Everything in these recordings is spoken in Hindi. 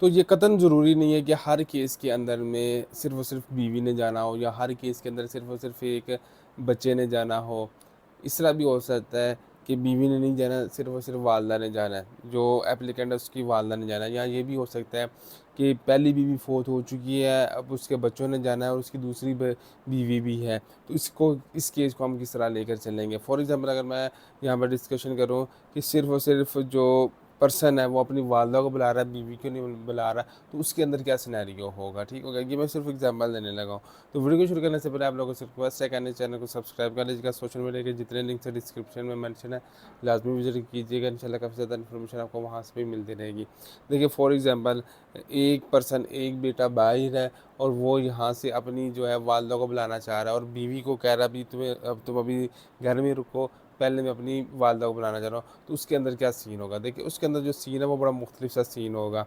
तो ये कतई ज़रूरी नहीं है कि हर केस के अंदर में सिर्फ़ और सिर्फ़ बीवी ने जाना हो या हर केस के अंदर सिर्फ़ और सिर्फ़ एक बच्चे ने जाना हो। इस तरह भी हो सकता है कि बीवी ने नहीं जाना, सिर्फ़ और सिर्फ़ वालदा ने जाना है, जो एप्लीकेंट है उसकी वालदा ने जाना है। या ये भी हो सकता है कि पहली बीवी फ़ौत हो चुकी है, अब उसके बच्चों ने जाना है और उसकी दूसरी बीवी भी है। तो इस केस को हम किस तरह लेकर चलेंगे? फ़ॉर एग्ज़ाम्पल अगर मैं यहाँ पर डिस्कशन करूँ कि सिर्फ़ और सिर्फ़ जो पर्सन है वो अपनी वालदा को बुला रहा है, बीवी को नहीं बुला रहा, तो उसके अंदर क्या सिनेरियो होगा, ठीक हो गया? ये मैं सिर्फ एग्जांपल देने लगा हूँ। तो वीडियो को शुरू करने से पहले आप लोगों से रिक्वेस्ट है कि चैनल को सब्सक्राइब कर लीजिएगा। सोशल मीडिया के जितने लिंक्स है डिस्क्रिप्शन में मेंशन है, लाजमी विजिट कीजिएगा। इंशाल्लाह काफ़ी ज़्यादा इन्फॉर्मेशन आपको वहाँ से भी मिलती रहेगी। देखिए फॉर एग्जाम्पल एक पर्सन, एक बेटा बाहिर है और वो यहाँ से अपनी जो है वालदा को बुलाना चाह रहा है और बीवी को कह रहा है, अभी तुम्हें, अब तुम अभी घर में रुको, पहले मैं अपनी वालदा को बुलाना चाह रहा हूँ। तो उसके अंदर क्या सीन होगा? देखिए उसके अंदर जो सीन है वो बड़ा मुख्तलिफ सा सीन होगा।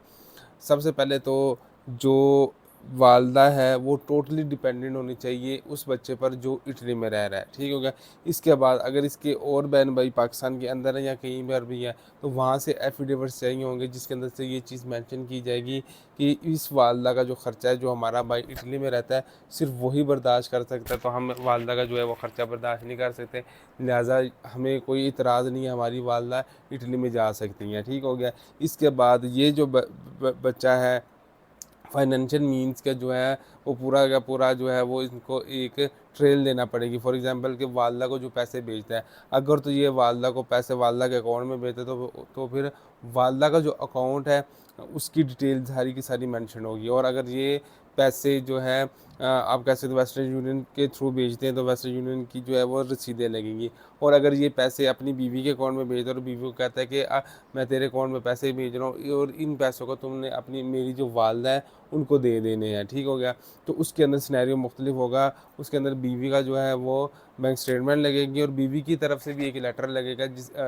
सबसे पहले तो जो वालदा है वो टोटली डिपेंडेंट होनी चाहिए उस बच्चे पर जो इटली में रह रहा है, ठीक हो गया? इसके बाद अगर इसके और बहन भाई पाकिस्तान के अंदर है या कहीं पर भी है, तो वहाँ से एफिडेविट्स चाहिए होंगे जिसके अंदर से ये चीज़ मेंशन की जाएगी कि इस वालदा का जो ख़र्चा है, जो हमारा भाई इटली में रहता है, सिर्फ वही बर्दाश्त कर सकता है, तो हम वालदा का जो है वो ख़र्चा बर्दाश्त नहीं कर सकते। लिहाजा हमें कोई इतराज़ नहीं है, हमारी वालदा इटली में जा सकती हैं, ठीक हो गया? इसके बाद ये जो बच्चा है, फाइनेंशियल मीन्स का जो है वो पूरा का पूरा जो है वो इनको एक ट्रेल देना पड़ेगी। फॉर एग्जांपल कि वालदा को जो पैसे भेजता है, अगर तो ये वालदा को पैसे वालदा के अकाउंट में भेजते तो फिर वालदा का जो अकाउंट है उसकी डिटेल सारी की सारी मेंशन होगी। और अगर ये पैसे जो है आप कह सकते हो वेस्टर्न यूनियन के थ्रू भेजते हैं, तो वेस्टर्न यूनियन की जो है वो रसीदें लगेंगी। और अगर ये पैसे अपनी बीवी के अकाउंट में भेजते हैं और बीवी को कहता है कि मैं तेरे अकाउंट में पैसे भेज रहा हूँ और इन पैसों को तुमने अपनी मेरी जो वालदा है उनको दे देने हैं, ठीक हो गया? तो उसके अंदर सिनेरियो मुख्तलिफ होगा। उसके अंदर बीवी का जो है वो बैंक स्टेटमेंट लगेगी और बीवी की तरफ से भी एक लेटर लगेगा,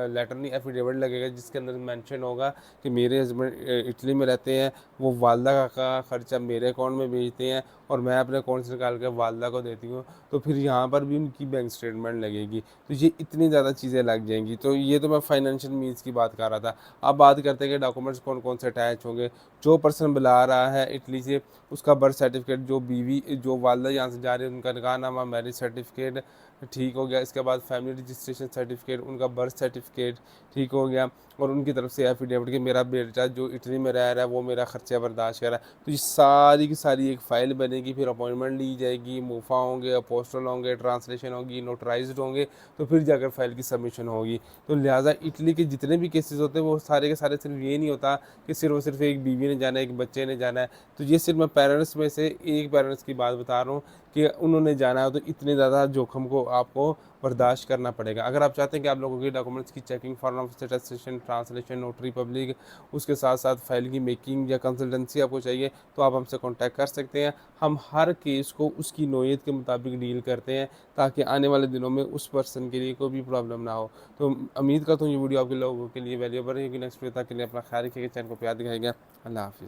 लेटर नहीं, एफिडेविट लगेगा, जिसके अंदर मेंशन होगा कि मेरे हस्बैंड इटली में रहते हैं, वो वालदा का ख़र्चा मेरे अकाउंट में भेजते हैं और मैं अपने अकाउंट से निकाल कर वालदा को देती हूँ। तो फिर यहाँ पर भी उनकी बैंक स्टेटमेंट लगेगी। तो ये इतनी ज़्यादा चीज़ें लग जाएंगी। तो ये तो मैं फाइनेंशियल मीन्स की बात कर रहा था। अब बात करते हैं कि डॉक्यूमेंट्स कौन कौन से अटैच होंगे। जो पर्सन बुला रहा है इटली से, उसका बर्थ सर्टिफिकेट, जो बीवी जो वालदा यहाँ से जा रही है उनका निकाहनामा, मैरिज सर्टिफिकेट, ठीक हो गया? इसके बाद फैमिली रजिस्ट्रेशन सर्टिफिकेट, उनका बर्थ सर्टिफिकेट, ठीक हो गया? और उनकी तरफ से एफिडेविट कि मेरा बेटा जो इटली में रह रहा है वो मेरा खर्चा बर्दाश्त कर रहा है। तो ये सारी की सारी एक फ़ाइल बनेगी, फिर अपॉइंटमेंट ली जाएगी, मूफा होंगे, अपोस्टल होंगे, ट्रांसलेशन होगी, नोटराइज्ड होंगे, तो फिर जाकर फ़ाइल की सबमिशन होगी। तो लिहाजा इटली के जितने भी केसेस होते हैं वो सारे के सारे सिर्फ ये नहीं होता कि सिर्फ और सिर्फ एक बीवी ने जाना है, एक बच्चे ने जाना है। तो ये सिर्फ मैं पेरेंट्स में से एक पेरेंट्स की बात बता रहा हूँ कि उन्होंने जाना है, तो इतने ज़्यादा जोखिम को आपको बर्दाश्त करना पड़ेगा। अगर आप चाहते हैं कि आप लोगों के डॉक्यूमेंट्स की checking, foreign office attestation, translation, notary public, उसके साथ साथ फाइल की मेकिंग या कंसल्टेंसी आपको चाहिए, तो आप हमसे कॉन्टैक्ट कर सकते हैं। हम हर केस को उसकी नौइयत के मुताबिक डील करते हैं ताकि आने वाले दिनों में उस पर्सन के लिए कोई भी प्रॉब्लम ना हो। तो उम्मीद करता हूँ ये वीडियो आपके लोगों के लिए वैल्यूएबल रहेगी। नेक्स्ट वीडियो तक के लिए अपना ख्याल रखिएगा, चैनल को प्यार दिखाएगा। अल्लाह हाफिज़।